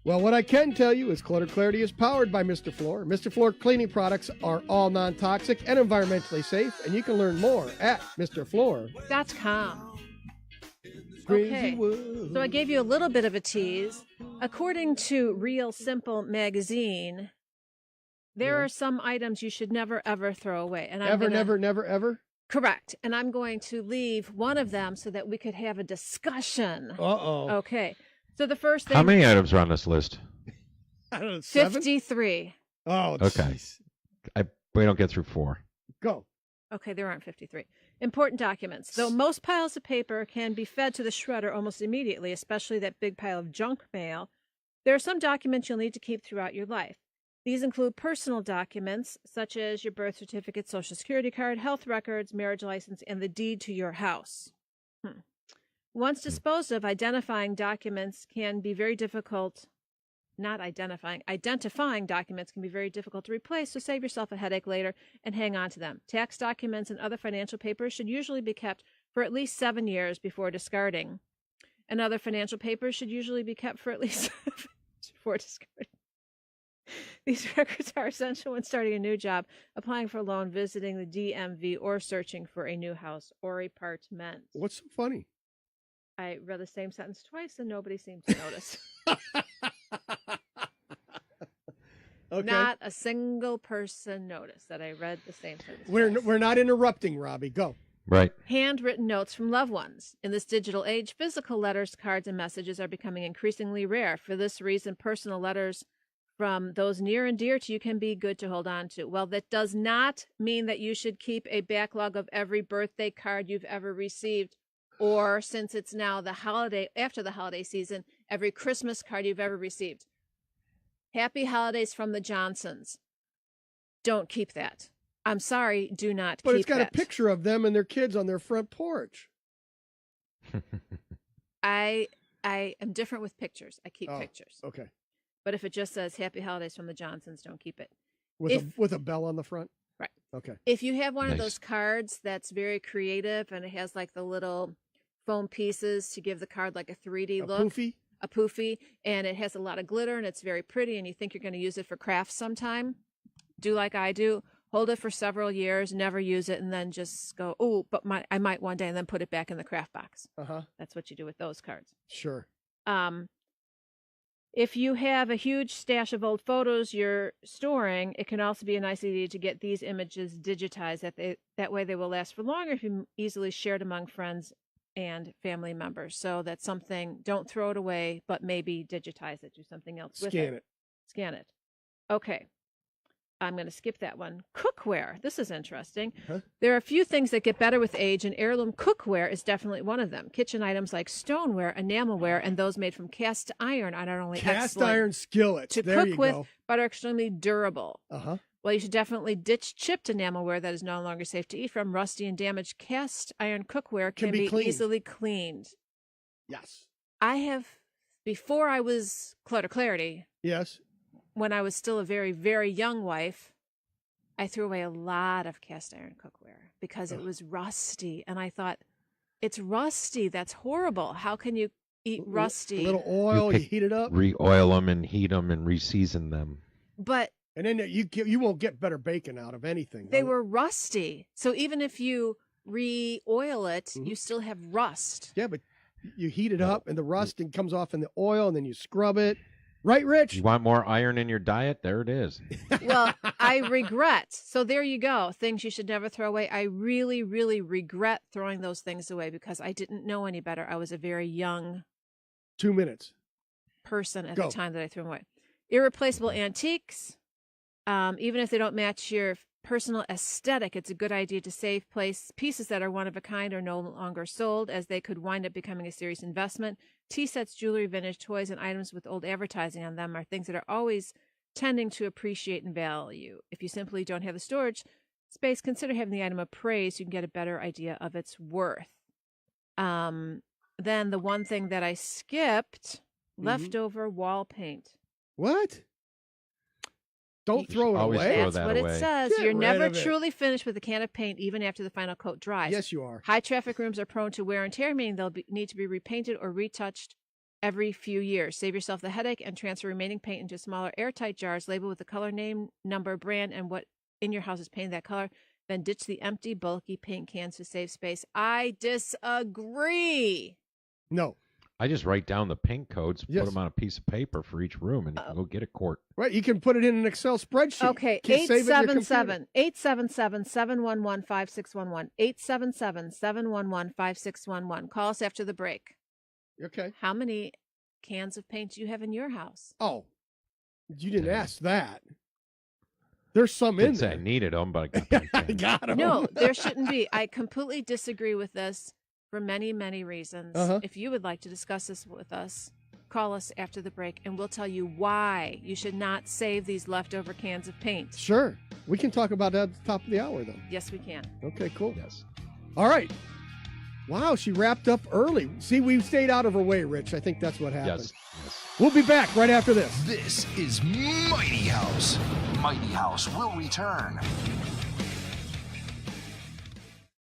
Well, what I can tell you is Clutter Clarity is powered by Mr. Floor. Mr. Floor cleaning products are all non-toxic and environmentally safe, and you can learn more at MrFloor.com. Okay, so I gave you a little bit of a tease. According to Real Simple magazine, there are some items you should never, ever throw away. And Never, ever? Correct. And I'm going to leave one of them so that we could have a discussion. Uh-oh. Okay. So the first thing... How many items are on this list? I don't know, 7? 53. Oh, okay. We don't get through 4. Go. Okay, there aren't 53. Important documents. Though most piles of paper can be fed to the shredder almost immediately, especially that big pile of junk mail, there are some documents you'll need to keep throughout your life. These include personal documents, such as your birth certificate, social security card, health records, marriage license, and the deed to your house. Once disposed of, identifying documents can be very difficult. Identifying documents can be very difficult to replace, so save yourself a headache later and hang on to them. Tax documents and other financial papers should usually be kept for at least 7 years before discarding. And other financial papers should usually be kept for at least 7 years before discarding. These records are essential when starting a new job, applying for a loan, visiting the DMV, or searching for a new house or apartment. What's so funny? I read the same sentence twice and nobody seemed to notice. Okay. Not a single person noticed that I read the same sentence. We're not interrupting, Robbie. Go. Right. Handwritten notes from loved ones. In this digital age, physical letters, cards, and messages are becoming increasingly rare. For this reason, personal letters from those near and dear to you can be good to hold on to. Well, that does not mean that you should keep a backlog of every birthday card you've ever received, or, since it's now after the holiday season, every Christmas card you've ever received. Happy holidays from the Johnsons. Don't keep that. I'm sorry, do not keep that. But it's got a picture of them and their kids on their front porch. I am different with pictures. I keep pictures. Okay. But if it just says Happy Holidays from the Johnsons, don't keep it. With a bell on the front? Right. Okay. If you have one of those cards that's very creative and it has like the little foam pieces to give the card like a 3D look. A poofy, and it has a lot of glitter and it's very pretty and you think you're going to use it for crafts sometime, do like I do. Hold it for several years, never use it, and then just go, oh, but I might one day, and then put it back in the craft box. That's what you do with those cards. Sure. If you have a huge stash of old photos you're storing, it can also be a nice idea to get these images digitized. That way they will last for longer if you easily share it among friends and family members. So that's something, don't throw it away, but maybe digitize it, do something else with it. Scan it. Okay. I'm going to skip that one. Cookware. This is interesting. There are a few things that get better with age, and heirloom cookware is definitely one of them. Kitchen items like stoneware, enamelware, and those made from cast iron are not only cast iron skillets to cook with, but are extremely durable. Well, you should definitely ditch chipped enamelware that is no longer safe to eat from. Rusty and damaged cast iron cookware can be easily cleaned. Yes. I have, before I was Clutter Clarity. Yes. When I was still a very, very young wife, I threw away a lot of cast iron cookware because it was rusty. And I thought, it's rusty. That's horrible. How can you eat rusty? A little oil, you heat it up. Re-oil them and heat them and re-season them. And then you won't get better bacon out of anything. They were rusty. So even if you re-oil it, you still have rust. Yeah, but you heat it up and the rust comes off in the oil and then you scrub it. Right, Rich? You want more iron in your diet? There it is. Well, I regret. So there you go. Things you should never throw away. I really, really regret throwing those things away because I didn't know any better. I was a very young 2 minutes person at the time that I threw them away. Irreplaceable antiques. Even if they don't match your personal aesthetic, it's a good idea to save pieces that are one of a kind or no longer sold, as they could wind up becoming a serious investment. Tea sets, jewelry, vintage toys, and items with old advertising on them are things that are always tending to appreciate in value. If you simply don't have the storage space, consider having the item appraised. You can get a better idea of its worth. Then the one thing that I skipped, leftover wall paint. What? Don't throw it away. That's what it says. You're never truly finished with a can of paint, even after the final coat dries. Yes, you are. High traffic rooms are prone to wear and tear, meaning they'll need to be repainted or retouched every few years. Save yourself the headache and transfer remaining paint into smaller airtight jars labeled with the color, name, number, brand, and what in your house is painted that color. Then ditch the empty, bulky paint cans to save space. I disagree. No. I just write down the paint codes, Yes. put them on a piece of paper for each room, and you can go get a quart. Right, you can put it in an Excel spreadsheet. Okay, You can save it in your computer. 877-711-5611. 877-711-5611. Call us after the break. Okay. How many cans of paint do you have in your house? Oh, you didn't ask that. There's some in Didn't say I there. needed them, but I got them. I got them. No, there shouldn't be. I completely disagree with this for many, many reasons. Uh-huh. If you would like to discuss this with us, call us after the break and we'll tell you why you should not save these leftover cans of paint. Sure. We can talk about that at the top of the hour, then. Yes, we can. Okay, cool. Yes. All right. Wow, she wrapped up early. See, we stayed out of her way, Rich. I think that's what happened. Yes. We'll be back right after this. This is Mighty House. Mighty House will return